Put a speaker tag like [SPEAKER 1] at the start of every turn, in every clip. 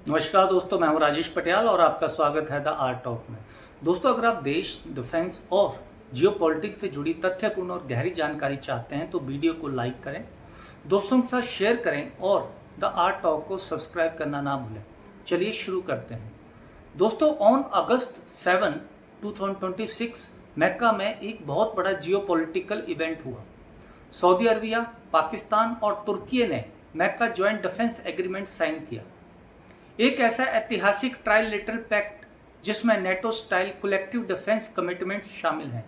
[SPEAKER 1] नमस्कार दोस्तों, मैं हूं राजेश पटियाल और आपका स्वागत है द आर्ट टॉक में। दोस्तों, अगर आप देश, डिफेंस और जियोपॉलिटिक्स से जुड़ी तथ्यपूर्ण और गहरी जानकारी चाहते हैं तो वीडियो को लाइक करें, दोस्तों के साथ शेयर करें और द आर्ट टॉक को सब्सक्राइब करना ना भूलें। चलिए शुरू करते हैं। दोस्तों, ऑन अगस्त 7, 2026 मक्का में एक बहुत बड़ा जियोपॉलिटिकल इवेंट हुआ। सऊदी अरबिया, पाकिस्तान और तुर्की ने मक्का ज्वाइंट डिफेंस एग्रीमेंट साइन किया। एक ऐसा ऐतिहासिक ट्राइलेटरल पैक्ट जिसमें NATO style collective defence commitments शामिल हैं।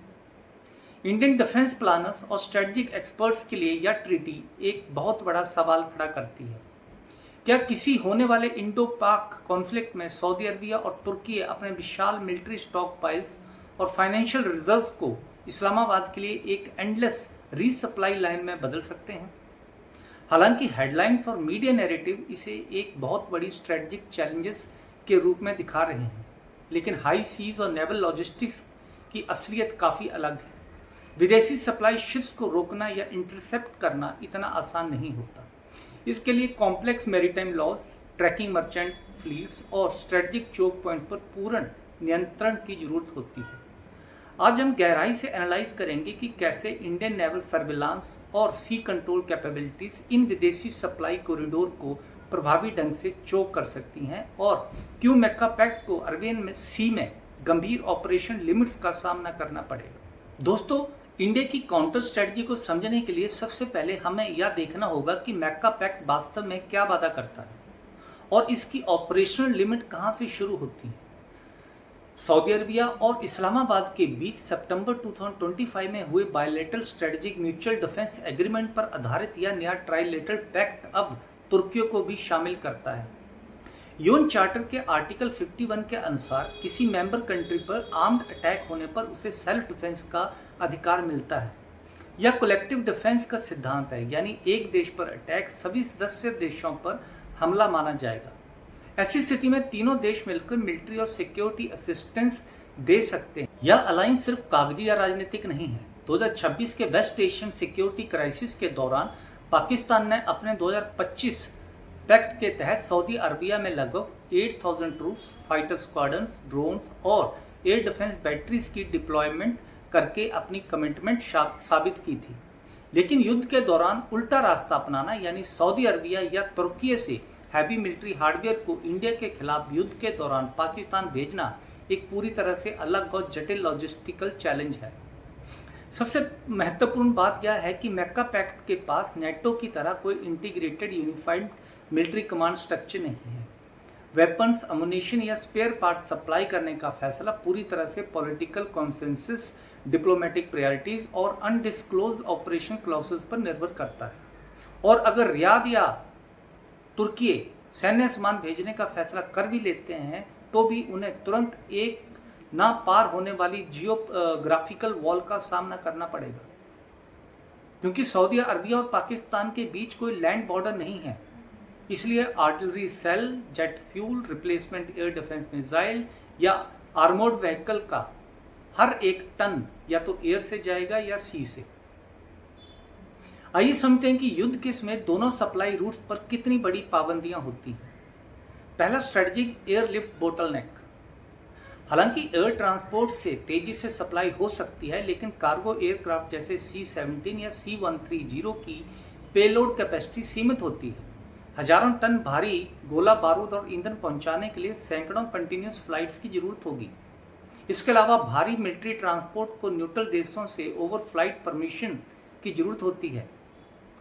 [SPEAKER 1] इंडियन डिफेंस प्लानर्स और स्ट्रेटजिक एक्सपर्ट्स के लिए यह ट्रीटी एक बहुत बड़ा सवाल खड़ा करती है। क्या किसी होने वाले इंडो पाक कॉन्फ्लिक्ट में सऊदी अरबिया और तुर्की अपने विशाल मिलिट्री स्टॉक पाइल्स और फाइनेंशियल रिजर्व्स को इस्लामाबाद के लिए एक एंडलेस रीसप्लाई लाइन में बदल सकते हैं? हालांकि हेडलाइंस और मीडिया नैरेटिव इसे एक बहुत बड़ी स्ट्रेटजिक चैलेंजेस के रूप में दिखा रहे हैं, लेकिन हाई सीज और नेवल लॉजिस्टिक्स की असलियत काफ़ी अलग है। विदेशी सप्लाई शिप्स को रोकना या इंटरसेप्ट करना इतना आसान नहीं होता। इसके लिए complex maritime laws, tracking merchant fleets और स्ट्रेटजिक चोक पॉइंट्स पर पूर्ण नियंत्रण की जरूरत होती है। आज हम गहराई से एनालाइज करेंगे कि कैसे इंडियन नेवल सर्विलांस और सी कंट्रोल कैपेबिलिटीज इन विदेशी सप्लाई कॉरिडोर को प्रभावी ढंग से चोक कर सकती हैं और क्यों मक्का पैक्ट को अरबियन सी में गंभीर ऑपरेशन लिमिट्स का सामना करना पड़ेगा। दोस्तों, इंडिया की काउंटर स्ट्रेटजी को समझने के लिए सबसे पहले हमें यह देखना होगा कि मक्का पैक्ट वास्तव में क्या वादा करता है और इसकी ऑपरेशनल लिमिट कहाँ से शुरू होती है। सऊदी अरबिया और इस्लामाबाद के बीच सितंबर 2025 में हुए bilateral strategic mutual defence agreement पर आधारित यह नया ट्राइलेटरल पैक्ट अब तुर्की को भी शामिल करता है। यूएन चार्टर के आर्टिकल 51 के अनुसार किसी मेंबर कंट्री पर आर्म्ड अटैक होने पर उसे सेल्फ डिफेंस का अधिकार मिलता है। यह कलेक्टिव डिफेंस का सिद्धांत है, यानी एक देश पर अटैक सभी सदस्य देशों पर हमला माना जाएगा। ऐसी स्थिति में तीनों देश मिलकर मिलिट्री और सिक्योरिटी असिस्टेंस दे सकते हैं। यह अलायंस सिर्फ कागजी या राजनीतिक नहीं है। 2026 के वेस्ट एशियन सिक्योरिटी क्राइसिस के दौरान पाकिस्तान ने अपने 2025 पैक्ट के तहत सऊदी अरबिया में लगभग 8,000 ट्रूप्स, फाइटर स्क्वाड्रन्स, ड्रोन्स और एयर डिफेंस बैटरीज की डिप्लॉयमेंट करके अपनी कमिटमेंट साबित की थी। लेकिन युद्ध के दौरान उल्टा रास्ता अपनाना, यानी सऊदी अरबिया या तुर्की से हैवी मिलिट्री हार्डवेयर को इंडिया के खिलाफ युद्ध के दौरान पाकिस्तान भेजना एक पूरी तरह से अलग और जटिल लॉजिस्टिकल चैलेंज है। सबसे महत्वपूर्ण बात यह है कि मक्का पैक्ट के पास नेटो की तरह कोई integrated unified military command structure नहीं है। वेपन्स, अमुनिशन या स्पेयर पार्ट सप्लाई करने का फैसला पूरी तरह से पॉलिटिकल कॉन्सेंसस, डिप्लोमेटिक प्रायोरिटीज और अनडिस्क्लोज ऑपरेशन क्लॉसेस पर निर्भर करता है। और अगर रियाद या तुर्की सैन्य सामान भेजने का फैसला कर भी लेते हैं तो भी उन्हें तुरंत एक ना पार होने वाली जियोग्राफिकल वॉल का सामना करना पड़ेगा, क्योंकि सऊदी अरबिया और पाकिस्तान के बीच कोई लैंड बॉर्डर नहीं है। इसलिए artillery shell, jet fuel, replacement air defence missile या आर्मोर्ड व्हीकल का हर एक टन या तो एयर से जाएगा या सी से। आइए समझते हैं कि युद्ध के समय दोनों सप्लाई रूट्स पर कितनी बड़ी पाबंदियां होती हैं। पहला, स्ट्रेटजिक एयरलिफ्ट बोटलनेक। हालांकि एयर ट्रांसपोर्ट से तेजी से सप्लाई हो सकती है, लेकिन कार्गो एयरक्राफ्ट जैसे C-17 या C-130 की पेलोड कैपेसिटी सीमित होती है। हजारों टन भारी गोला बारूद और ईंधन पहुंचाने के लिए सैकड़ों कंटिन्यूस फ्लाइट्स की जरूरत होगी। इसके अलावा भारी मिलिट्री ट्रांसपोर्ट को न्यूट्रल देशों से ओवर फ्लाइट परमिशन की जरूरत होती है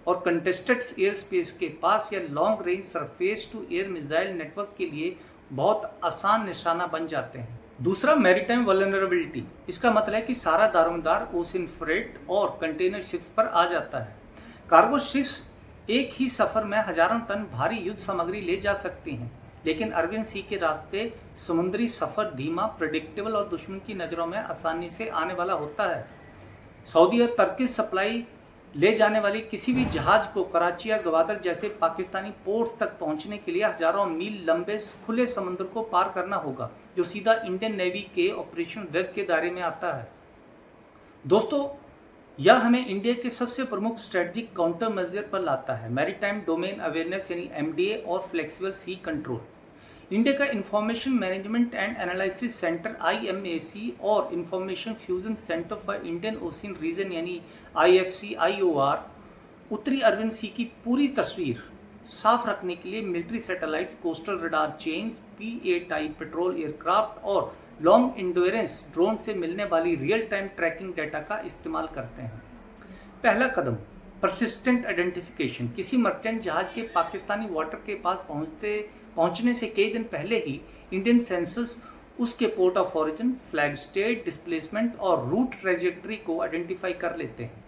[SPEAKER 1] और कंटेस्टेड एयर स्पेस के पास या long range surface to air missile network के लिए बहुत आसान निशाना बन जाते हैं। दूसरा, मैरीटाइम वल्नरेबिलिटी। इसका मतलब है कि सारा दारोमदार ओशन फ्रेट और कंटेनर शिप्स पर आ जाता है। कार्गो शिप्स एक ही सफर में हजारों टन भारी युद्ध सामग्री ले जा सकती हैं, लेकिन अरबियन सी के रास्ते समुद्री सफर धीमा, प्रेडिक्टेबल और दुश्मन की नज़रों में आसानी से आने वाला होता है। सऊदी और तुर्की सप्लाई ले जाने वाली किसी भी जहाज को कराची या गवादर जैसे पाकिस्तानी पोर्ट्स तक पहुंचने के लिए हजारों मील लंबे खुले समुद्र को पार करना होगा, जो सीधा इंडियन नेवी के ऑपरेशन वेब के दायरे में आता है। दोस्तों, यह हमें इंडिया के सबसे प्रमुख स्ट्रेटजिक काउंटर मेजर पर लाता है, मैरीटाइम डोमेन अवेयरनेस यानी MDA और फ्लेक्सिबल सी कंट्रोल। इंडिया का information management and analysis centre IMAC और information fusion centre for Indian Ocean region यानी IFC-IOR उत्तरी अरबियन सी की पूरी तस्वीर साफ रखने के लिए military satellites, coastal radar chains, PA type petrol aircraft और लॉन्ग इंड्योरेंस ड्रोन से मिलने वाली रियल टाइम ट्रैकिंग डेटा का इस्तेमाल करते हैं। पहला कदम, परसिस्टेंट आइडेंटिफिकेशन। किसी मर्चेंट जहाज के पाकिस्तानी वाटर के पास पहुंचने से कई दिन पहले ही इंडियन सेंसस उसके port of origin, flag state, displacement और रूट ट्रेजेक्ट्री को आइडेंटिफाई कर लेते हैं।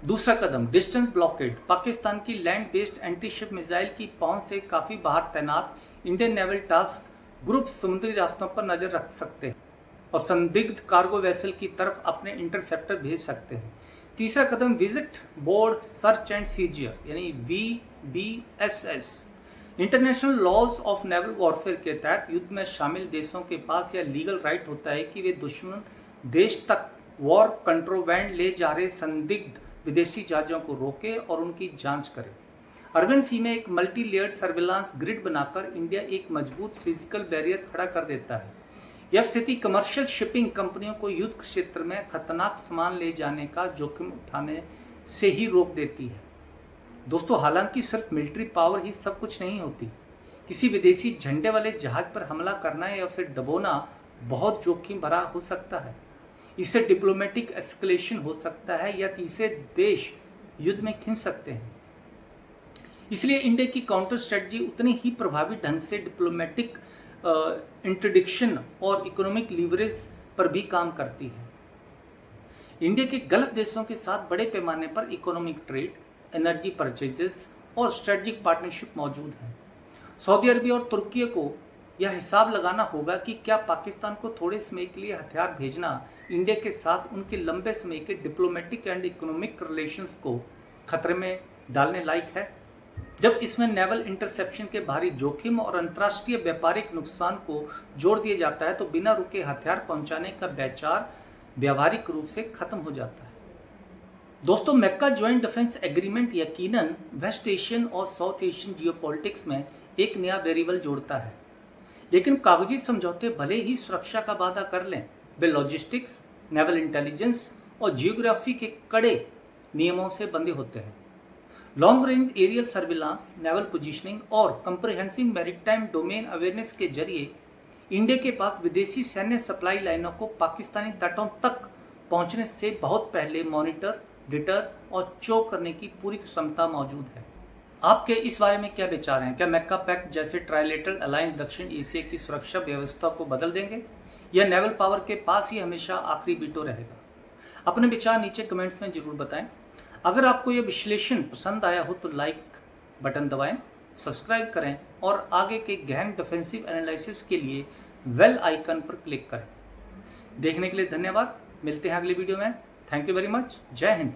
[SPEAKER 1] दूसरा कदम, डिस्टेंस ब्लॉकेड। पाकिस्तान की land based anti ship missile की पहुंच से काफ़ी बाहर तैनात इंडियन नेवल टास्क ग्रुप समुद्री रास्तों पर नजर रख सकते हैं और संदिग्ध कार्गो वेसल की तरफ अपने इंटरसेप्टर भेज सकते हैं। तीसरा कदम, visit board search and seizure यानी VBSS। International laws of naval warfare के तहत युद्ध में शामिल देशों के पास यह लीगल राइट होता है कि वे दुश्मन देश तक वॉर कंट्रोबैंड ले जा रहे संदिग्ध विदेशी जहाजों को रोके और उनकी जांच करे। अरबियन सी में एक मल्टी लेयर्ड सर्विलांस ग्रिड बनाकर इंडिया एक मजबूत फिजिकल बैरियर खड़ा कर देता है। यह स्थिति कमर्शियल शिपिंग कंपनियों को युद्ध क्षेत्र में खतरनाक सामान ले जाने का जोखिम उठाने से ही रोक देती है। दोस्तों, हालांकि सिर्फ मिलिट्री पावर ही सब कुछ नहीं होती। किसी विदेशी झंडे वाले जहाज पर हमला करना या उसे डबोना बहुत जोखिम भरा हो सकता है। इससे डिप्लोमेटिक एस्केलेशन हो सकता है या तीसरे देश युद्ध में खिंच सकते हैं। इसलिए इंडिया की काउंटर स्ट्रेटजी उतनी ही प्रभावी ढंग से डिप्लोमेटिक इंट्रोडिक्शन और इकोनॉमिक लीवरेज पर भी काम करती है। इंडिया के गल्फ देशों के साथ बड़े पैमाने पर इकोनॉमिक ट्रेड, एनर्जी परचेजेस और स्ट्रेटजिक पार्टनरशिप मौजूद है। सऊदी अरबिया और तुर्की को यह हिसाब लगाना होगा कि क्या पाकिस्तान को थोड़े समय के लिए हथियार भेजना इंडिया के साथ उनके लंबे समय के डिप्लोमेटिक एंड इकोनॉमिक रिलेशंस को खतरे में डालने लायक है। जब इसमें नेवल इंटरसेप्शन के भारी जोखिम और अंतर्राष्ट्रीय व्यापारिक नुकसान को जोड़ दिया जाता है तो बिना रुके हथियार पहुंचाने का विचार व्यावहारिक रूप से खत्म हो जाता है। दोस्तों, मैक्का ज्वाइंट डिफेंस एग्रीमेंट यकीनन वेस्ट एशियन और साउथ एशियन जियोपॉलिटिक्स में एक नया वेरिएबल जोड़ता है, लेकिन कागजी समझौते भले ही सुरक्षा का वादा कर लें, वे लॉजिस्टिक्स, नेवल इंटेलिजेंस और जियोग्राफी के कड़े नियमों से बंधे होते हैं। Long range aerial surveillance, naval positioning और कंप्रिहेंसिव मैरीटाइम डोमेन अवेयरनेस के जरिए इंडिया के पास विदेशी सैन्य सप्लाई लाइनों को पाकिस्तानी तटों तक पहुंचने से बहुत पहले मॉनिटर, डिटर और चोक करने की पूरी क्षमता मौजूद है। आपके इस बारे में क्या विचार हैं? क्या मैक्का पैक्ट जैसे ट्राइलेटरल अलायंस दक्षिण एशिया की सुरक्षा व्यवस्था को बदल देंगे या नेवल पावर के पास ही हमेशा आखिरी वीटो रहेगा? अपने विचार नीचे कमेंट्स में जरूर बताएं। अगर आपको यह विश्लेषण पसंद आया हो तो लाइक बटन दबाएं, सब्सक्राइब करें और आगे के गहन डिफेंसिव एनालिसिस के लिए बेल आइकन पर क्लिक करें। देखने के लिए धन्यवाद। मिलते हैं अगले वीडियो में। Thank you very much. जय हिंद।